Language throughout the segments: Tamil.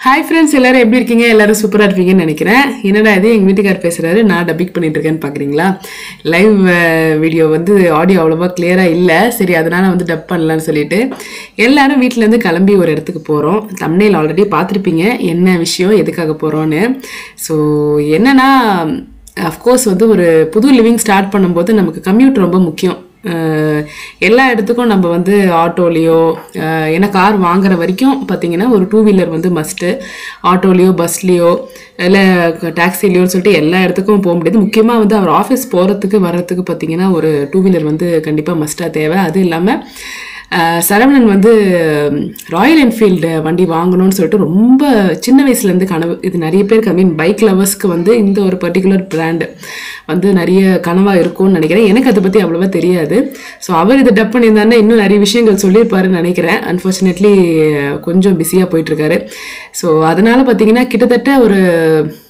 ஹாய் ஃப்ரெண்ட்ஸ், எல்லாரும் எப்படி இருக்கீங்க? எல்லாரும் சூப்பராக இருப்பீங்கன்னு நினைக்கிறேன். என்னடா இது எங்கள் வீட்டுக்கார் பேசுகிறாரு, நான் டப்பிக் பண்ணிட்டு இருக்கேன்னு பார்க்குறீங்களா? லைவ் வீடியோ ஆடியோ அவ்வளோவா கிளியராக இல்லை. சரி, அதனால் டப் பண்ணலான்னு சொல்லிட்டு எல்லாரும் வீட்டிலேருந்து கிளம்பி ஒரு இடத்துக்கு போகிறோம். தம்ப்நெயில் ஆல்ரெடி பார்த்துருப்பீங்க என்ன விஷயம், எதுக்காக போகிறோன்னு. ஸோ என்னன்னா, அஃப்கோர்ஸ் ஒரு புது லிவிங் ஸ்டார்ட் பண்ணும்போது நமக்கு கம்யூட் ரொம்ப முக்கியம். எல்லா இடத்துக்கும் நம்ம ஆட்டோலேயோ, ஏன்னா கார் வாங்குற வரைக்கும் பார்த்தீங்கன்னா ஒரு டூ வீலர் மஸ்ட்டு. ஆட்டோலேயோ பஸ்லேயோ இல்லை டாக்ஸிலேயோன்னு சொல்லிட்டு எல்லா இடத்துக்கும் போக முடியாது. முக்கியமாக அவர் ஆஃபீஸ் போகிறதுக்கு வர்றதுக்கு பார்த்தீங்கன்னா ஒரு டூ வீலர் கண்டிப்பாக மஸ்ட்டாக தேவை. அது இல்லாமல் சரவணன் ராயல் என்ஃபீல்டு வண்டி வாங்கணும்னு சொல்லிட்டு ரொம்ப சின்ன வயசுலேருந்து கனவு. இது நிறைய பேருக்கு பைக் லவர்ஸ்க்கு இந்த ஒரு பர்டிகுலர் பிராண்டு நிறைய கனவாக இருக்கும்னு நினைக்கிறேன். எனக்கு அதை பற்றி அவ்வளோவா தெரியாது. ஸோ அவர் இதை டப் பண்ணியிருந்தாருன்னா இன்னும் நிறைய விஷயங்கள் சொல்லியிருப்பாருன்னு நினைக்கிறேன். அன்ஃபார்ச்சுனேட்லி கொஞ்சம் பிஸியாக போயிட்டுருக்காரு. ஸோ அதனால் பார்த்தீங்கன்னா கிட்டத்தட்ட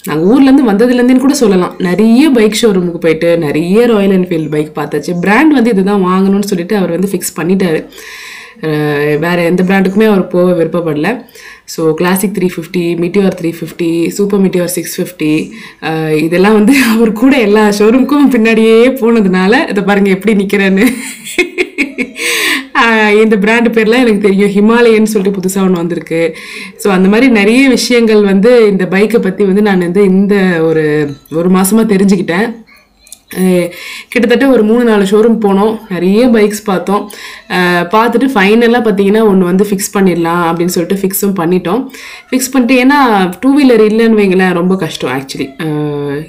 நாங்கள் ஊர்லேருந்து வந்ததுலேருந்துன்னு கூட சொல்லலாம், நிறைய பைக் ஷோரூமுக்கு போயிட்டு நிறைய ராயல் என்ஃபீல்டு பைக் பார்த்தாச்சு. பிராண்ட் இதுதான் வாங்கணும்னு சொல்லிட்டு அவர் ஃபிக்ஸ் பண்ணிட்டாரு. வேறு எந்த பிராண்டுக்குமே அவர் போக விருப்பப்படல. So classic 350, Meteor 350, super Meteor 650, இதெல்லாம் அவர் கூட எல்லா ஷோரூமுக்கும் பின்னாடியே போனதுனால இதை பாருங்கள் எப்படி நிற்கிறேன்னு. இந்த பிராண்டு பேர்லாம் எனக்கு தெரியும். ஹிமாலயன்னு சொல்லிட்டு புதுசாக ஒன்று வந்திருக்கு. ஸோ அந்த மாதிரி நிறைய விஷயங்கள் இந்த பைக்கை பற்றி நான் இந்த ஒரு மாதமாக தெரிஞ்சுக்கிட்டேன். கிட்டத்தட்ட ஒரு 3-4 ஷோரூம் போனோம், நிறைய பைக்ஸ் பார்த்தோம். பார்த்துட்டு ஃபைனலாக பார்த்தீங்கன்னா ஒன்று ஃபிக்ஸ் பண்ணிடலாம் அப்படின்னு சொல்லிட்டு ஃபிக்ஸும் பண்ணிட்டோம். ஃபிக்ஸ் பண்ணிட்டு, ஏன்னா டூ வீலர் இல்லைன்னு வைங்களேன் ரொம்ப கஷ்டம் ஆக்சுவலி.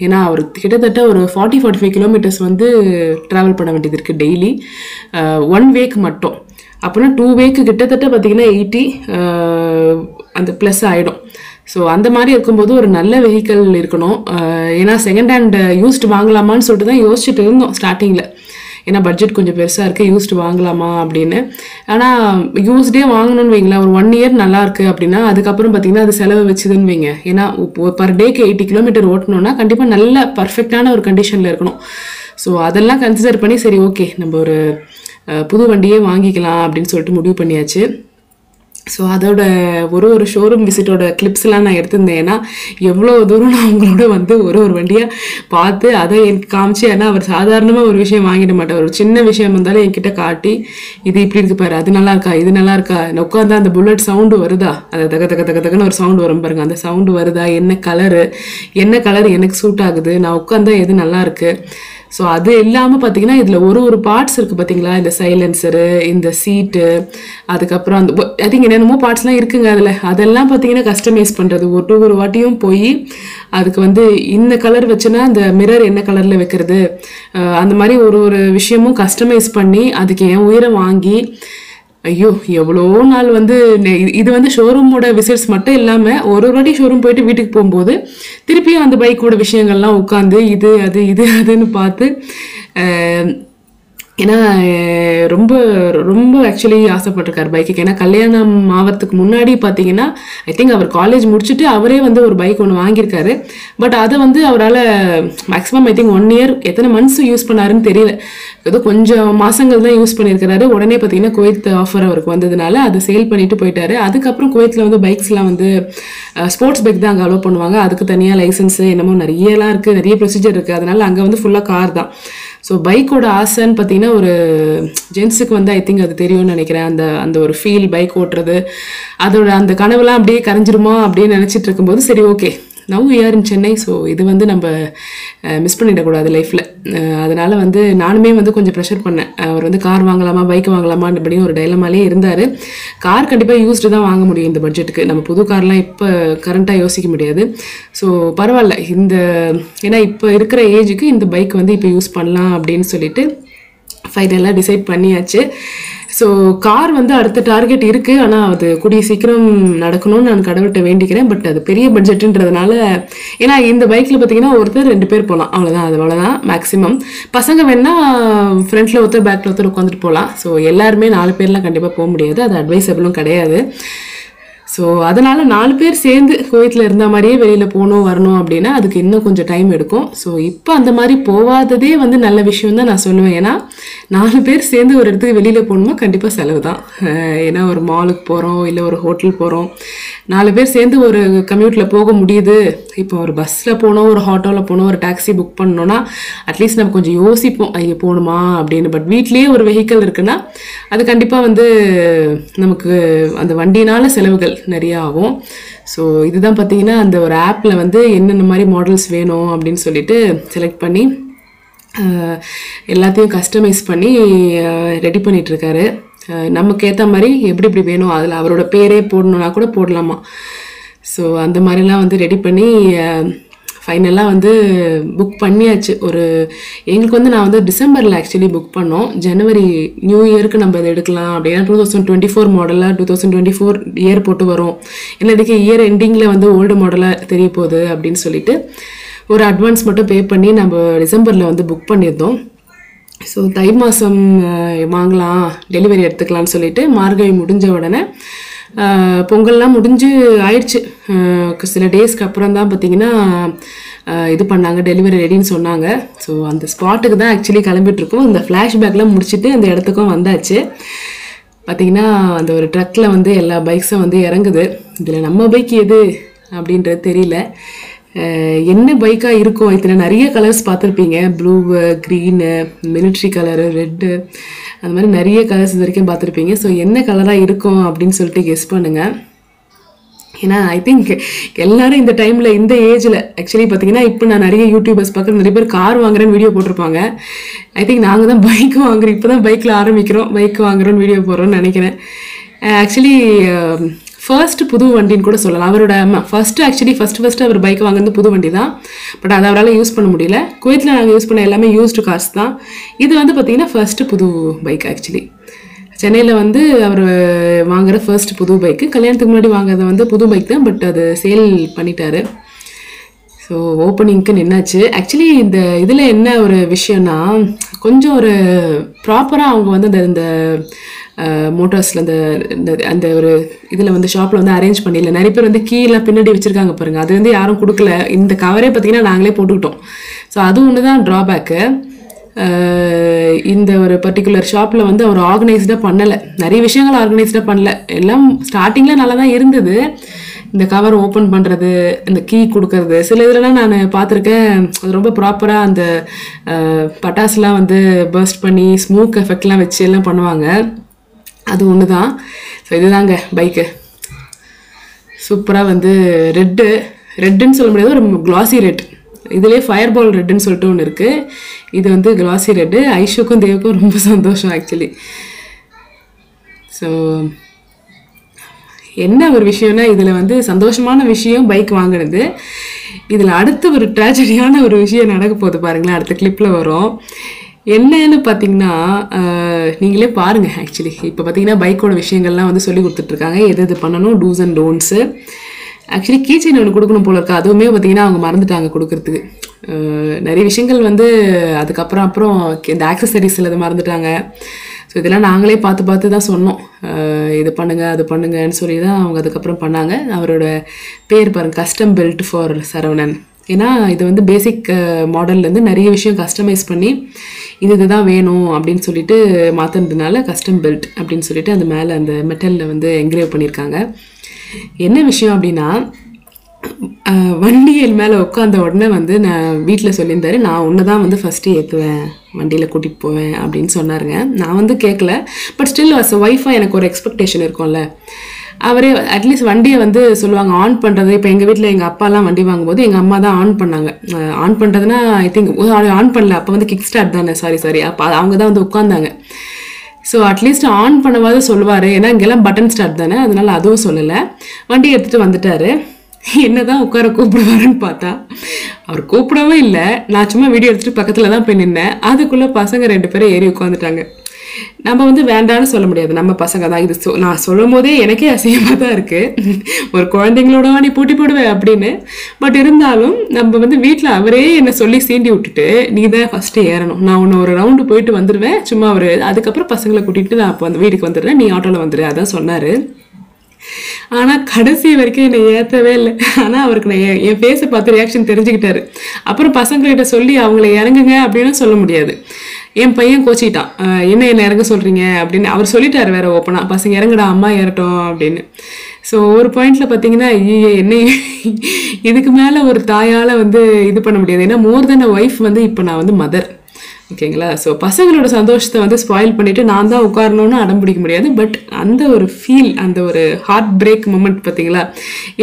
ஏன்னா அவர் கிட்டத்தட்ட ஒரு 40-45 கிலோமீட்டர்ஸ் ட்ராவல் பண்ண வேண்டியது இருக்குது டெய்லி, 1 வேக்கு மட்டும். அப்புறம் 2 வேக்கு கிட்டத்தட்ட பார்த்தீங்கன்னா 80 அந்த ப்ளஸ் ஆகிடும். ஸோ அந்த மாதிரி இருக்கும்போது ஒரு நல்ல வெஹிக்கல் இருக்கணும். ஏன்னா செகண்ட் ஹேண்ட் யூஸ்டு வாங்கலாமான்னு சொல்லிட்டு தான் யோசிச்சுட்டு இருந்தோம் ஸ்டார்டிங்கில். ஏன்னா பட்ஜெட் கொஞ்சம் பெருசாக இருக்குது, யூஸ்டு வாங்கலாமா அப்படின்னு. ஆனால் யூஸ்டே வாங்கணும்னு வைங்களேன், ஒரு 1 இயர் நல்லா இருக்குது அப்படின்னா அதுக்கப்புறம் பார்த்தீங்கன்னா அது செலவு வச்சுதுன்னு வைங்க. ஏன்னா பர் டேக்கு 80 கிலோமீட்டர் ஓட்டணும்னா கண்டிப்பாக நல்ல பர்ஃபெக்டான ஒரு கண்டிஷனில் இருக்கணும். ஸோ அதெல்லாம் கன்சிடர் பண்ணி சரி ஓகே நம்ம ஒரு புது வண்டியே வாங்கிக்கலாம் அப்படின்னு சொல்லிட்டு முடிவு பண்ணியாச்சு. ஸோ அதோட ஒரு ஷோரூம் விசிட்டோட கிளிப்ஸ்லாம் நான் எடுத்திருந்தேன். ஏன்னா எவ்வளோ தூரம் நான் உங்களோட ஒரு வண்டியாக பார்த்து அதை எனக்கு காமிச்சு, ஏன்னா அவர் சாதாரணமாக ஒரு விஷயம் வாங்கிட மாட்டார். ஒரு சின்ன விஷயம் இருந்தாலும் என்கிட்ட காட்டி இது இப்படி இருக்கு பாரு, அது நல்லா இருக்கா, இது நல்லா இருக்கா, உட்காந்து அந்த புல்லட் சவுண்டு வருதா, அதை தகன்னு ஒரு சவுண்டு வரும் பாருங்க, அந்த சவுண்டு வருதா, என்ன கலர் எனக்கு சூட் ஆகுது, நான் உட்காந்தா எது நல்லா இருக்கு. ஸோ அது இல்லாமல் பார்த்தீங்கன்னா இதில் ஒரு பார்ட்ஸ் இருக்குது பார்த்தீங்களா, இந்த சைலன்சரு, இந்த சீட்டு, அதுக்கப்புறம் அந்த ஐ திங்க் என்னென்னமோ பார்ட்ஸ்லாம் இருக்குங்க அதில். அதெல்லாம் பார்த்தீங்கன்னா கஸ்டமைஸ் பண்ணுறது ஒரு வாட்டியும் போய் அதுக்கு இந்த கலர் வச்சுன்னா இந்த மிரர் என்ன கலரில் வைக்கிறது, அந்த மாதிரி ஒரு விஷயமும் கஸ்டமைஸ் பண்ணி அதுக்கு என் உயிரை வாங்கி, ஐயோ எவ்வளோ நாள் இது ஷோரூமோட விசிட்ஸ் மட்டும் இல்லாமல் ஒரு வாட்டி ஷோரூம் போயிட்டு வீட்டுக்கு போகும்போது திருப்பியும் அந்த பைக்கோட விஷயங்கள்லாம் உட்காந்து இது அதுன்னு பார்த்து, ஏன்னா ரொம்ப ரொம்ப ஆக்சுவலி ஆசைப்பட்டிருக்காரு பைக்குக்கு. ஏன்னா கல்யாணம் ஆகிறதுக்கு முன்னாடி பார்த்தீங்கன்னா ஐ திங்க் அவர் காலேஜ் முடிச்சுட்டு அவரே ஒரு பைக் ஒன்று வாங்கியிருக்காரு. பட் அதை அவரால் மேக்ஸிமம் ஐ திங்க் 1 இயர் எத்தனை மந்த்ஸ் யூஸ் பண்ணாருன்னு தெரியல, ஏதோ கொஞ்சம் மாதங்கள் தான் யூஸ் பண்ணியிருக்கிறாரு. உடனே பார்த்தீங்கன்னா குவைத் ஆஃபர் அவருக்கு வந்ததுனால அதை சேல் பண்ணிட்டு போயிட்டாரு. அதுக்கப்புறம் குவைத்தில் பைக்ஸ்லாம் ஸ்போர்ட்ஸ் பைக் தான் அங்கே அலோவ் பண்ணுவாங்க. அதுக்கு தனியாக லைசன்ஸு என்னமோ நிறையலாம் இருக்குது, நிறைய ப்ரொசீஜர் இருக்குது. அதனால் அங்கே ஃபுல்லாக கார் தான். ஸோ பைக்கோட ஆசைன்னு பார்த்தீங்கன்னா ஒரு ஜென்ஸுக்கு ஐ திங்க் அது தெரியும்னு நினைக்கிறேன். அந்த ஒரு ஃபீல் பைக் ஓட்டுறது, அதோட அந்த கனவுலாம் அப்படியே கரைஞ்சிருமா அப்படின்னு நினச்சிட்டு இருக்கும்போது சரி okay now we are in Chennai. So இது நம்ம மிஸ் பண்ணிடக்கூடாது லைஃப்பில். அதனால் நானுமே கொஞ்சம் ப்ரெஷர் பண்ணேன். அவர் கார் வாங்கலாமா பைக் வாங்கலாமா அப்படின்னு ஒரு டைலமாலே இருந்தார். கார் கண்டிப்பாக யூஸ்டு தான் வாங்க முடியும் இந்த பட்ஜெட்டுக்கு, நம்ம புது கார்லாம் இப்போ கரண்ட்டாக யோசிக்க முடியாது. ஸோ பரவாயில்ல, ஏன்னா இப்போ இருக்கிற ஏஜுக்கு இந்த பைக் இப்போ யூஸ் பண்ணலாம் அப்படின்னு சொல்லிட்டு ஃபைனலாக டிசைட் பண்ணியாச்சு. ஸோ கார் அடுத்த டார்கெட் இருக்குது, ஆனால் அது கூடிய சீக்கிரம் நடக்கணும்னு நான் கடவுள்கிட்ட வேண்டிக்கிறேன். பட் அது பெரிய பட்ஜெட்டுன்றதுனால, ஏன்னா இந்த பைக்கில் பார்த்தீங்கன்னா ஒருத்தர் 2 பேர் போகலாம், அவ்வளோதான் மேக்ஸிமம். பசங்க வேணா ஃப்ரண்ட்டில் ஒருத்தர் பேக்கில் ஒருத்தர் உட்காந்துட்டு போகலாம். ஸோ எல்லாருமே 4 பேர்லாம் கண்டிப்பாக போக முடியாது, அது அட்வைசபிளும் கிடையாது. ஸோ அதனால் 4 பேர் சேர்ந்து குவைத்தில் இருந்த மாதிரியே வெளியில் போகணும் வரணும் அப்படின்னா அதுக்கு இன்னும் கொஞ்சம் டைம் எடுக்கும். ஸோ இப்போ அந்த மாதிரி போகாததே வந்து நல்ல விஷயம் தான் நான் சொல்லுவேன். ஏன்னா 4 பேர் சேர்ந்து ஒரு இடத்துக்கு வெளியில் போகணுமா கண்டிப்பாக செலவு தான். ஏன்னா ஒரு மாலுக்கு போகிறோம், இல்லை ஒரு ஹோட்டல் போகிறோம், 4 பேர் சேர்ந்து ஒரு கம்யூட்டில் போக முடியுது. இப்போ ஒரு பஸ்ஸில் போனோம், ஒரு ஆட்டோவில் போனோம், ஒரு டாக்ஸி புக் பண்ணோன்னா அட்லீஸ்ட் நம்ம கொஞ்சம் யோசிப்போம் ஐயோ போகணுமா அப்படின்னு. பட் வீட்லேயே ஒரு வெஹிக்கிள் இருக்குன்னா அது கண்டிப்பாக வந்து நமக்கு அந்த வண்டினால் செலவுகள் நிறைய ஆகும். ஸோ இதுதான் பார்த்தீங்கன்னா அந்த ஒரு ஆப்பில் வந்து என்னென்ன மாதிரி மாடல்ஸ் வேணும் அப்படின்னு சொல்லிட்டு செலக்ட் பண்ணி எல்லாத்தையும் கஸ்டமைஸ் பண்ணி ரெடி பண்ணிகிட்ருக்காரு. நமக்கு ஏற்ற மாதிரி எப்படி எப்படி வேணும் அதில் அவரோட பேரே போடணுன்னா கூட போடலாமா. ஸோ அந்த மாதிரிலாம் வந்து ரெடி பண்ணி ஃபைனலாக வந்து புக் பண்ணியாச்சு. எங்களுக்கு வந்து நான் வந்து டிசம்பரில் ஆக்சுவலி புக் பண்ணோம். ஜனவரி நியூ இயருக்கு நம்ம இதை எடுக்கலாம் அப்படின்னா 2024 மாடலாக 2024 இயர் போட்டு வரும். ஏன்னா இதுக்கு இயர் எண்டிங்கில் வந்து ஓல்டு மாடலாக தெரிய போகுது அப்படின்னு சொல்லிட்டு ஒரு அட்வான்ஸ் மட்டும் பே பண்ணி நம்ம டிசம்பரில் வந்து புக் பண்ணியிருந்தோம். ஸோ தை மாதம் வாங்கலாம், டெலிவரி எடுத்துக்கலாம்னு சொல்லிட்டு மார்கழி முடிஞ்ச உடனே பொங்கல்லாம் முடிஞ்சு ஆயிடுச்சு. சில டேஸ்க்கு அப்புறம் தான் பார்த்திங்கன்னா இது பண்ணாங்க, டெலிவரி ரெடின்னு சொன்னாங்க. ஸோ அந்த ஸ்பாட்டுக்கு தான் ஆக்சுவலி கிளம்பிட்டுருக்கோம். இந்த ஃப்ளாஷ்பேக்லாம் முடிச்சுட்டு அந்த இடத்துக்கும் வந்தாச்சு. பார்த்திங்கன்னா அந்த ஒரு ட்ரக்கில் வந்து எல்லா பைக்ஸும் வந்து இறங்குது. இதில் நம்ம பைக் எது அப்படின்றது தெரியல. என்ன பைக்காக இருக்கும், இதில் நிறைய கலர்ஸ் பார்த்துருப்பீங்க. Blue, green, military colour, red, அந்த மாதிரி நிறைய கலர்ஸ் இது வரைக்கும் பார்த்துருப்பீங்க. ஸோ என்ன கலராக இருக்கும் அப்படின்னு சொல்லிட்டு கெஸ் பண்ணுங்கள். ஏன்னா ஐ திங்க் எல்லாரும் இந்த டைமில் இந்த ஏஜில் ஆக்சுவலி பார்த்தீங்கன்னா இப்போ நான் நிறைய யூடியூபர்ஸ் பார்க்குற நிறைய பேர் கார் வாங்குறேன்னு வீடியோ போட்டிருப்பாங்க. ஐ திங்க் நாங்கள் தான் பைக் வாங்குறோம், இப்போ தான் பைக்கில் ஆரம்பிக்கிறோம், பைக் வாங்குறோன்னு வீடியோ போடுறோன்னு நினைக்கிறேன். ஆக்சுவலி ஃபர்ஸ்ட் புது வண்டின்னு கூட சொல்லலாம். அவரோட ஃபர்ஸ்ட் அவர் பைக் வாங்குறது புது வண்டி தான். பட் அதை அவரால் யூஸ் பண்ண முடியல. குவைத்தில் நாங்கள் யூஸ் பண்ண எல்லாமே யூஸ்டு கார்ஸ் தான். இது வந்து பார்த்திங்கன்னா ஃபர்ஸ்ட்டு புது பைக். ஆக்சுவலி சென்னையில் வந்து அவர் வாங்குகிற ஃபர்ஸ்ட் புது பைக்கு. கல்யாணத்துக்கு முன்னாடி வாங்குறது வந்து புது பைக் தான், பட் அது சேல் பண்ணிட்டாரு. ஸோ ஓப்பனிங்க்கு நின்னாச்சு. ஆக்சுவலி இந்த இதில் என்ன ஒரு விஷயம்னா கொஞ்சம் ஒரு ப்ராப்பராக அவங்க வந்து இந்த மோட்டார்ஸில் அந்த ஒரு இதில் வந்து ஷாப்பில் வந்து அரேஞ்ச் பண்ணிடல. நிறைய பேர் வந்து கீழே பின்னாடி வச்சுருக்காங்க பாருங்கள், அது வந்து யாரும் கொடுக்கல. இந்த கவரே பார்த்திங்கன்னா நாங்களே போட்டுக்கிட்டோம். ஸோ அது ஒன்று தான் ட்ராபேக்கு. இந்த ஒரு பர்டிகுலர் ஷாப்பில் வந்து அவர் ஆர்கனைஸ்டாக பண்ணலை, நிறைய விஷயங்கள் ஆர்கனைஸ்டாக பண்ணல. எல்லாம் ஸ்டார்டிங்கில் நல்லா தான் இருந்தது. இந்த கவர் ஓப்பன் பண்ணுறது, இந்த கீ கொடுக்கறது, சில இதெல்லாம் நான் பார்த்துருக்கேன். அது ரொம்ப ப்ராப்பராக அந்த பட்டாசுலாம் வந்து பர்ஸ்ட் பண்ணி ஸ்மோக் எஃபெக்ட்லாம் வச்சு எல்லாம் பண்ணுவாங்க. அது ஒன்று தான். ஸோ இதுதாங்க பைக்கு. சூப்பராக வந்து ரெட்டுன்னு சொல்ல முடியாது, ஒரு க்ளாஸி ரெட். இதுலேயே ஃபயர் பால் ரெட்டுன்னு சொல்லிட்டு ஒன்று இருக்குது. இது வந்து க்ளாஸி ரெட்டு. ஐஷுக்கும் தேவுக்கும் ரொம்ப சந்தோஷம் ஆக்சுவலி. ஸோ என்ன ஒரு விஷயம்னா இதில் வந்து சந்தோஷமான விஷயம் பைக் வாங்கினது. இதில் அடுத்த ஒரு ட்ராஜடியான ஒரு விஷயம் நடக்க போகுது பாருங்களேன், அடுத்த கிளிப்பில் வரும். என்னன்னு பார்த்தீங்கன்னா நீங்களே பாருங்கள். ஆக்சுவலி இப்போ பார்த்தீங்கன்னா பைக்கோட விஷயங்கள்லாம் வந்து சொல்லி கொடுத்துட்ருக்காங்க, எது பண்ணணும், டூஸ் அண்ட் டோன்ட்ஸு. ஆக்சுவலி கீச்சைன் ஒன்று கொடுக்கணும் போல இருக்கு, அதுவுமே பார்த்தீங்கன்னா அவங்க மறந்துட்டாங்க கொடுக்கறதுக்கு. நிறைய விஷயங்கள் வந்து அதுக்கப்புறம் இந்த ஆக்சசரிஸ் சிலது மறந்துட்டாங்க. ஸோ இதெல்லாம் நாங்களே பார்த்து தான் சொன்னோம், இது பண்ணுங்கள் அது பண்ணுங்கன்னு சொல்லி தான் அவங்க அதுக்கப்புறம் பண்ணாங்க. அவரோட பேர் பாருங்கள், கஸ்டம் பில்ட் ஃபார் சரவணன். ஏன்னா இது வந்து பேசிக் மாடல்லேருந்து நிறைய விஷயம் கஸ்டமைஸ் பண்ணி இதுதான் வேணும் அப்படின்னு சொல்லிட்டு மாற்றினதுனால கஸ்டம் பில்ட் அப்படின்னு சொல்லிட்டு அந்த மேலே அந்த மெட்டலில் வந்து என்கிரேவ் பண்ணியிருக்காங்க. என்ன விஷயம் அப்படின்னா வண்டியில் மேலே உட்காந்த உடனே வந்து நான் வீட்டில் சொல்லியிருந்தாரு, நான் ஒன்று தான் வந்து ஃபஸ்ட்டு ஏற்றுவேன், வண்டியில் கூட்டிகிட்டு போவேன் அப்படின்னு சொன்னாருங்க. நான் வந்து கேட்கல, பட் ஸ்டில் அஸ் அ ஒய்ஃபாக எனக்கு ஒரு எக்ஸ்பெக்டேஷன் இருக்கும்ல. அவரே அட்லீஸ்ட் வண்டியை வந்து சொல்லுவாங்க ஆன் பண்ணுறது. இப்போ எங்கள் வீட்டில் எங்கள் அப்பாலாம் வண்டி வாங்கும்போது எங்கள் அம்மா தான் ஆன் பண்ணாங்க. ஆன் பண்ணுறதுனா ஐ திங்க் ஆன் பண்ணல, அப்போ வந்து கிக் ஸ்டார்ட் தானே, சாரி அப்போ அவங்க தான் வந்து உட்காந்தாங்க. ஸோ அட்லீஸ்ட் ஆன் பண்ணவாது சொல்லுவார், ஏன்னா இங்கெல்லாம் பட்டன் ஸ்டார்ட் தானே, அதனால் அதுவும் சொல்லலை. வண்டி எடுத்துகிட்டு வந்துட்டார். என்ன தான் உட்கார கூப்பிடுவாருன்னு பார்த்தா அவர் கூப்பிடவே இல்லை. நான் சும்மா வீடியோ எடுத்துகிட்டு பக்கத்தில் தான் போய் நின்னேன். அதுக்குள்ளே பசங்க 2 பேரும் ஏறி உட்காந்துட்டாங்க. நம்ம வந்து வேண்டான்னு சொல்ல முடியாது, நம்ம பசங்க தான். இது நான் சொல்லும் போதே எனக்கே அசிங்கமாக தான் இருக்குது, ஒரு குழந்தைங்களோட நீ பூட்டி போடுவேன் அப்படின்னு. பட் இருந்தாலும் நம்ம வந்து வீட்டில் அவரே என்னை சொல்லி சீண்டி விட்டுட்டு நீ தான் ஃபஸ்ட்டு ஏறணும், நான் உன்னை ஒரு ரவுண்டு போயிட்டு வந்துடுவேன் சும்மா அதுக்கப்புறம் பசங்களை கூட்டிகிட்டு நான் அப்போ அந்த வீட்டுக்கு வந்துடுறேன், நீ ஆட்டோவில் வந்துடு, அதான் சொன்னார். ஆனால் கடைசி வரைக்கும் என்னை ஏற்றவே இல்லை. ஆனால் அவருக்கு நான் என் ஃபேஸை பார்த்து ரியாக்ஷன் தெரிஞ்சுக்கிட்டாரு. அப்புறம் பசங்கள்கிட்ட சொல்லி அவங்கள இறங்குங்க அப்படின்னு சொல்ல முடியாது. என் பையன் கோச்சிக்கிட்டான், என்ன இறங்க சொல்கிறீங்க அப்படின்னு. அவர் சொல்லிட்டார் வேற ஓப்பனாக, பசங்க இறங்குடா அம்மா ஏறட்டும் அப்படின்னு. ஸோ ஒரு பாயிண்டில் பார்த்தீங்கன்னா என்ன இதுக்கு மேலே ஒரு தாயால் வந்து இது பண்ண முடியாது. ஏன்னா மோர் தென் அ ஒய்ஃப் வந்து இப்போ நான் வந்து மதர். ஓகேங்களா? ஸோ பசங்களோட சந்தோஷத்தை வந்து ஸ்பாயில் பண்ணிவிட்டு நான் தான் உட்காரணும்னு அடம் பிடிக்க முடியாது. பட் அந்த ஒரு ஃபீல், அந்த ஒரு ஹார்ட் பிரேக் மூமெண்ட் பார்த்தீங்களா?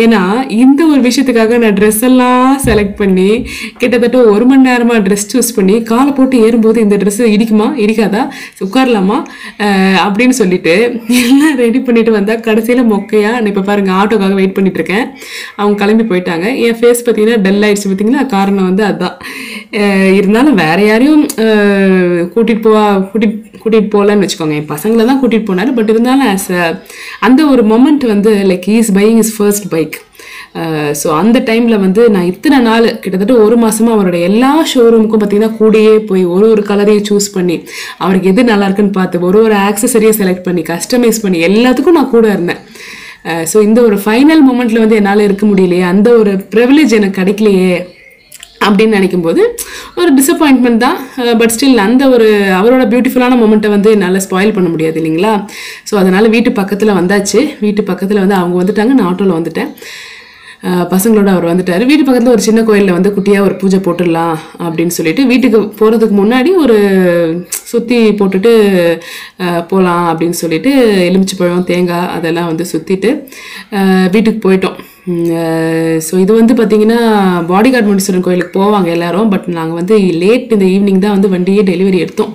ஏன்னா இந்த ஒரு விஷயத்துக்காக நான் ட்ரெஸ் எல்லாம் செலக்ட் பண்ணி கிட்டத்தட்ட 1 மணி நேரமாக ட்ரெஸ் சூஸ் பண்ணி காலை போட்டு ஏறும்போது இந்த ட்ரெஸ்ஸு இடிக்குமா இடிக்காதா உட்காரலாமா அப்படின்னு சொல்லிட்டு எல்லாம் ரெடி பண்ணிட்டு வந்தால் கடைசியில் மொக்கையாக நான் இப்போ பாருங்கள் ஆட்டோக்காக வெயிட் பண்ணிட்டு இருக்கேன். அவங்க கிளம்பி போயிட்டாங்க. என் ஃபேஸ் பார்த்தீங்கன்னா டல் ஆயிடுச்சு பார்த்தீங்களா? காரணம் வந்து அதுதான். இருந்தாலும் வேற யாரையும் கூட்டிகிட்டு போகலன்னு வச்சுக்கோங்க. என் பசங்களை தான் கூட்டிகிட்டு போனார். பட் இருந்தாலும் அந்த ஒரு மொமெண்ட் வந்து like he is buying is first bike. So அந்த டைமில் வந்து நான் இத்தனை நாள் கிட்டத்தட்ட 1 மாதமாக அவரோட எல்லா ஷோரூமுக்கும் பார்த்தீங்கன்னா கூடயே போய் ஒரு கலரையும் சூஸ் பண்ணி அவருக்கு எது நல்லா இருக்குன்னு பார்த்து ஒரு ஆக்சசரியை செலக்ட் பண்ணி கஸ்டமைஸ் பண்ணி எல்லாத்துக்கும் நான் கூட இருந்தேன். ஸோ இந்த ஒரு ஃபைனல் மூமெண்ட்டில் வந்து என்னால் இருக்க முடியலையே, அந்த ஒரு ப்ரிவிலேஜ் எனக்கு கிடைக்கலையே அப்படின்னு நினைக்கும்போது ஒரு டிசப்பாயின்மெண்ட் தான். பட் ஸ்டில் அந்த ஒரு அவரோட பியூட்டிஃபுல்லான மொமெண்ட்டை வந்து என்னால் ஸ்பாயில் பண்ண முடியாது இல்லைங்களா? ஸோ அதனால் வீட்டு பக்கத்தில் வந்தாச்சு. வீட்டு பக்கத்தில் வந்து அவங்க வந்துட்டாங்க, நான் ஆட்டோவில் வந்துட்டேன். பசங்களோட அவர் வந்துட்டார். வீட்டு பக்கத்தில் ஒரு சின்ன கோயிலில் வந்து குட்டியாக ஒரு பூஜை போட்டுடலாம் அப்படின்னு சொல்லிட்டு வீட்டுக்கு போகிறதுக்கு முன்னாடி ஒரு சுற்றி போட்டுட்டு போகலாம் அப்படின்னு சொல்லிட்டு எலுமிச்சைப்பழம் தேங்காய் அதெல்லாம் வந்து சுற்றிட்டு வீட்டுக்கு போயிட்டோம். ஸோ இது வந்து பார்த்திங்கன்னா பாடிகார்ட் முனீஸ்வரன் கோயிலுக்கு போவாங்க எல்லோரும். பட் நாங்கள் வந்து லேட் இந்த ஈவினிங் தான் வந்து வண்டியே டெலிவரி எடுத்தோம்.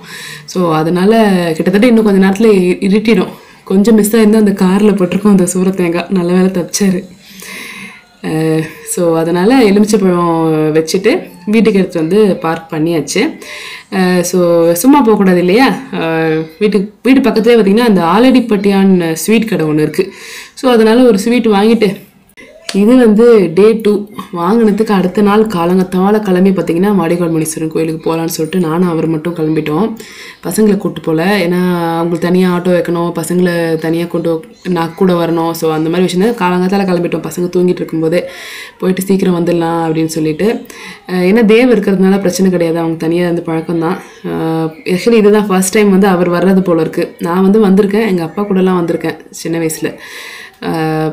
ஸோ அதனால் கிட்டத்தட்ட இன்னும் கொஞ்சம் நேரத்தில் இருட்டிடும். கொஞ்சம் மிஸ் ஆகிருந்தால் அந்த காரில் போட்டிருக்கோம் அந்த சூர தேங்காய். நல்ல வேலை தப்பிச்சார். ஸோ அதனால் எலுமிச்சைப்பழம் வச்சுட்டு வீட்டுக்கு எடுத்து வந்து பார்க் பண்ணியாச்சு. ஸோ சும்மா போகக்கூடாது இல்லையா? வீட்டு பக்கத்துலேயே பார்த்திங்கன்னா அந்த ஆலடிப்பட்டியான் ஸ்வீட் கடை ஒன்று இருக்குது. ஸோ அதனால் ஒரு ஸ்வீட் வாங்கிட்டு இது வந்து டே 2 வாங்கினதுக்கு அடுத்த நாள் காலங்கத்தால் கிளம்பி பார்த்திங்கன்னா பாடிகார்ட் முனீஸ்வரன் கோயிலுக்கு போகலான்னு சொல்லிட்டு நானும் அவர் மட்டும் கிளம்பிட்டோம். பசங்களை கூப்பிட்டு போகல. ஏன்னா அவங்களுக்கு தனியாக ஆட்டோ வைக்கணும், பசங்களை தனியாக நான் கூட வரணும். ஸோ அந்த மாதிரி விஷயம் தான் காலங்கத்தால் கிளம்பிட்டோம். பசங்க தூங்கிட்டு இருக்கும்போதே போயிட்டு சீக்கிரம் வந்துடலாம் அப்படின்னு சொல்லிட்டு. ஏன்னா தேவ் இருக்கிறதுனால பிரச்சனை கிடையாது, அவங்க தனியாக இருந்து பழக்கம்தான். ஆக்சுவலி இதுதான் ஃபர்ஸ்ட் டைம் வந்து அவர் வர்றது போல் இருக்குது. நான் வந்து வந்திருக்கேன், எங்கள் அப்பா கூடலாம் வந்திருக்கேன் சின்ன வயசில்.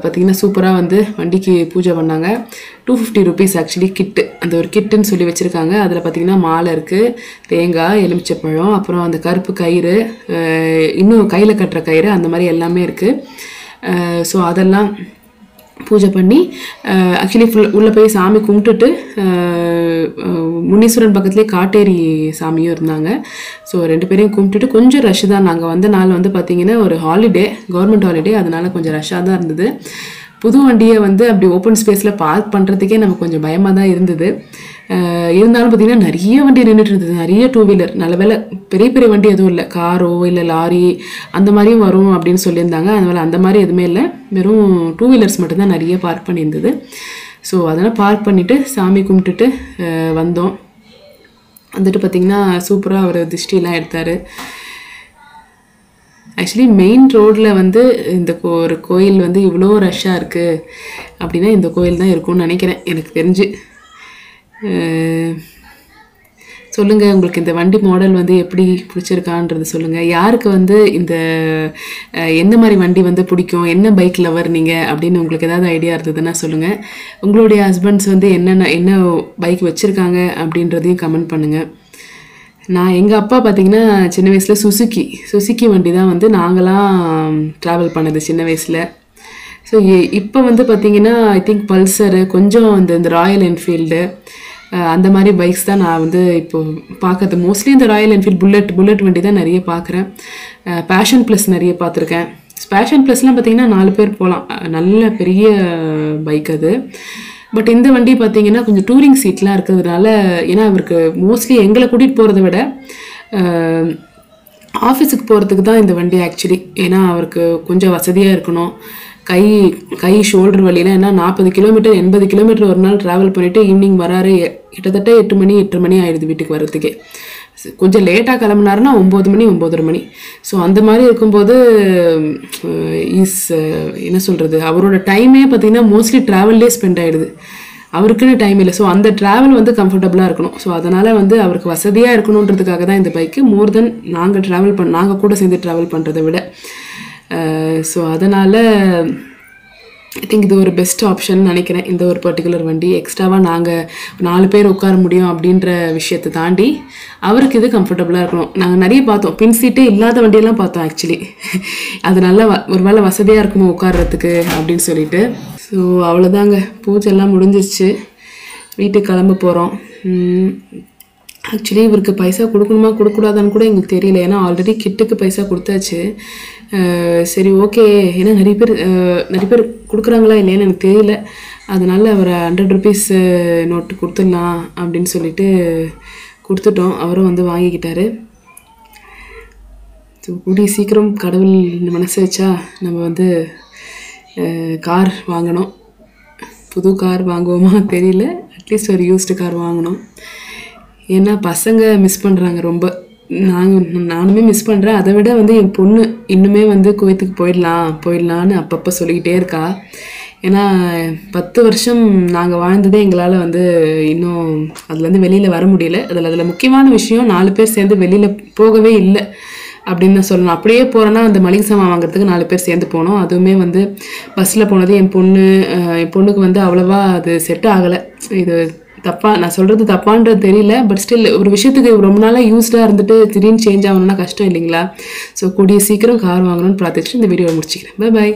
பார்த்திங்கன்னா சூப்பராக வந்து வண்டிக்கு பூஜை பண்ணாங்க. 250 rupees ஆக்சுவலி கிட்டு, அந்த ஒரு கிட்டுன்னு சொல்லி வச்சுருக்காங்க. அதில் பார்த்திங்கன்னா மாலை இருக்குது, தேங்காய், எலுமிச்சைப்பழம், அப்புறம் அந்த கருப்பு கயிறு, இன்னும் கையில் கட்டுற கயிறு, அந்த மாதிரி எல்லாமே இருக்குது. ஸோ அதெல்லாம் பூஜை பண்ணி ஆக்சுவலி உள்ளே போய் சாமி கும்பிட்டுட்டு முனீஸ்வரன் பக்கத்துலேயே காட்டேரி சாமியும் இருந்தாங்க. ஸோ 2 பேரையும் கும்பிட்டுட்டு கொஞ்சம் ரஷ் தான். நாங்கள் வந்த நாள் வந்து பார்த்திங்கன்னா ஒரு ஹாலிடே, கவர்மெண்ட் ஹாலிடே, அதனால் கொஞ்சம் ரஷ்ஷாக தான் இருந்தது. புது வண்டியை வந்து அப்படி ஓப்பன் ஸ்பேஸில் பார்க் பண்ணுறதுக்கே நமக்கு கொஞ்சம் பயமாக தான் இருந்தது. இருந்தாலும் பார்த்திங்கன்னா நிறைய வண்டி நின்றுட்டு இருந்தது, நிறைய 2 வீலர். நல்ல வேலை பெரிய வண்டி எதுவும் இல்லை, காரோ இல்லை லாரி அந்த மாதிரியும் வரும் அப்படின்னு சொல்லியிருந்தாங்க. அதனால் அந்த மாதிரி எதுவுமே இல்லை, வெறும் 2 வீலர்ஸ் மட்டும்தான் நிறைய பார்க் பண்ணியிருந்தது. ஸோ அதனால் பார்க் பண்ணிவிட்டு சாமி கும்பிட்டுட்டு வந்தோம். வந்துட்டு பார்த்திங்கன்னா சூப்பராக அவர் திருஷ்டிலாம் எடுத்தார். ஆக்சுவலி மெயின் ரோடில் வந்து இந்த ஒரு கோயில் வந்து இவ்வளோ ரஷ்ஷாக இருக்குது அப்படின்னா இந்த கோயில் தான் இருக்கும்னு நினைக்கிறேன் எனக்கு தெரிஞ்சு. சொல்லுங்கள், உங்களுக்கு இந்த வண்டி மாடல் வந்து எப்படி பிடிச்சிருக்கான்றது சொல்லுங்கள். யாருக்கு வந்து இந்த எந்த மாதிரி வண்டி வந்து பிடிக்கும், என்ன பைக் லவர் நீங்கள் அப்படின்னு உங்களுக்கு ஏதாவது ஐடியா இருந்ததுன்னா சொல்லுங்கள். உங்களுடைய ஹஸ்பண்ட்ஸ் வந்து என்ன பைக் வச்சுருக்காங்க அப்படின்றதையும் கமெண்ட் பண்ணுங்கள். எங்கள் அப்பா பார்த்திங்கன்னா சின்ன வயசில் சுசுக்கி வண்டி தான் வந்து நாங்களாம் ட்ராவல் பண்ணது சின்ன வயசில். ஸோ இப்போ வந்து பார்த்திங்கன்னா ஐ திங்க் பல்சரு, கொஞ்சம் இந்த ராயல் என்ஃபீல்டு அந்த மாதிரி பைக்ஸ் தான் நான் வந்து இப்போது பார்க்குறது. மோஸ்ட்லி இந்த ராயல் என்ஃபீல்டு புல்லட் வண்டி தான் நிறைய பார்க்குறேன். பேஷன் ப்ளஸ் நிறைய பார்த்துருக்கேன். பேஷன் ப்ளஸ்லாம் பார்த்திங்கன்னா 4 பேர் போகலாம், நல்ல பெரிய பைக் அது. பட் இந்த வண்டி பார்த்திங்கன்னா கொஞ்சம் டூரிங் சீட்லாம் இருக்கிறதுனால, ஏன்னா அவருக்கு மோஸ்ட்லி எங்களை கூட்டிகிட்டு போகிறத விட ஆஃபீஸுக்கு போகிறதுக்கு தான் இந்த வண்டி ஆக்சுவலி. ஏன்னா அவருக்கு கொஞ்சம் வசதியாக இருக்கணும். கை ஷோல்டர் வழியில் ஏன்னா 40 கிலோமீட்டர் 80 கிலோமீட்டர் ஒரு நாள் ட்ராவல் பண்ணிவிட்டு ஈவினிங் வராரு. கிட்டத்தட்ட 8 மணி 8:30 மணி ஆயிடுது வீட்டுக்கு வர்றதுக்கே. கொஞ்சம் லேட்டாக கிளம்புனாருன்னா 9 மணி 9:30 மணி. ஸோ அந்த மாதிரி இருக்கும்போது என்ன சொல்கிறது, அவரோட டைமே பார்த்திங்கன்னா மோஸ்ட்லி ட்ராவல்லே ஸ்பெண்ட் ஆகிடுது. அவருக்குன்னு டைம் இல்லை. ஸோ அந்த ட்ராவல் வந்து கம்ஃபர்டபுளாக இருக்கணும். ஸோ அதனால் வந்து அவருக்கு வசதியாக இருக்கணுன்றதுக்காக தான் இந்த பைக்கு, மோர் தென் நாங்கள் கூட சேர்ந்து ட்ராவல் பண்ணுறதை விட. ஸோ அதனால் ஐ திங்க் இது ஒரு பெஸ்ட் ஆப்ஷன் நினைக்கிறேன். இந்த ஒரு பர்டிகுலர் வண்டி எக்ஸ்ட்ராவாக நாங்கள் 4 பேர் உட்கார முடியும் அப்படின்ற விஷயத்தை தாண்டி அவருக்கு இது கம்ஃபர்டபுளாக இருக்கணும். நாங்கள் நிறைய பார்த்தோம், பின் சீட்டே இல்லாத வண்டியெல்லாம் பார்த்தோம் ஆக்சுவலி. அது நல்லா ஒரு வேளை வசதியாக இருக்குமோ உட்கார்றதுக்கு அப்படின்னு சொல்லிட்டு. ஸோ அவ்வளோதாங்க, பூஜைலாம் முடிஞ்சிருச்சு, வீட்டுக்கு கிளம்ப போகிறோம். ஆக்சுவலி இவருக்கு பைசா கொடுக்கணுமா கொடுக்கூடாதான்னு கூட எங்களுக்கு தெரியல. ஏன்னா ஆல்ரெடி கிட்டுக்கு பைசா கொடுத்தாச்சு. சரி ஓகே, ஏன்னா நிறைய பேர் கொடுக்குறாங்களா இல்லையான்னு எனக்கு தெரியல. அதனால் ஒரு 100 rupees நோட்டு கொடுத்துடலாம் அப்படின்னு சொல்லிட்டு கொடுத்துட்டோம். அவரும் வந்து வாங்கிக்கிட்டாரு. ஸோ கூடிய சீக்கிரம் கடவுள் மனசு வச்சா நம்ம வந்து கார் வாங்கணும். புது கார் வாங்குவோமா தெரியல, அட்லீஸ்ட் ஒரு யூஸ்டு கார் வாங்கணும். ஏன்னா பசங்க மிஸ் பண்ணுறாங்க ரொம்ப, நானுமே மிஸ் பண்ணுறேன். அதை விட வந்து என் பொண்ணு இன்னுமே வந்து குவைத்துக்கு போயிடலான்னு அப்பப்போ சொல்லிக்கிட்டே இருக்கா. ஏன்னா 10 வருஷம் நாங்கள் வாழ்ந்ததே எங்களால் வந்து இன்னும் அதுலேருந்து வெளியில் வர முடியல. அதில் முக்கியமான விஷயம் 4 பேர் சேர்ந்து வெளியில் போகவே இல்லை அப்படின்னு தான் சொல்லணும். அப்படியே போகிறோன்னா அந்த மளிகை சாமான் வாங்குறதுக்கு 4 பேர் சேர்ந்து போனோம். அதுவுமே வந்து பஸ்ஸில் போனது என் பொண்ணுக்கு வந்து அவ்வளோவா அது செட் ஆகலை. இது நான் சொல்கிறது தப்பான்றது தெரியல, பட் ஸ்டில் ஒரு விஷயத்துக்கு ரொம்ப நாளாக யூஸ்டாக இருந்துட்டு திடீர்னு சேஞ்ச் ஆகணும்னா கஷ்டம் இல்லைங்களா? ஸோ கூடிய சீக்கிரம் கார் வாங்கணும்னு பிரார்த்திச்சு இந்த வீடியோவை முடிச்சுக்கிறேன். Bye bye.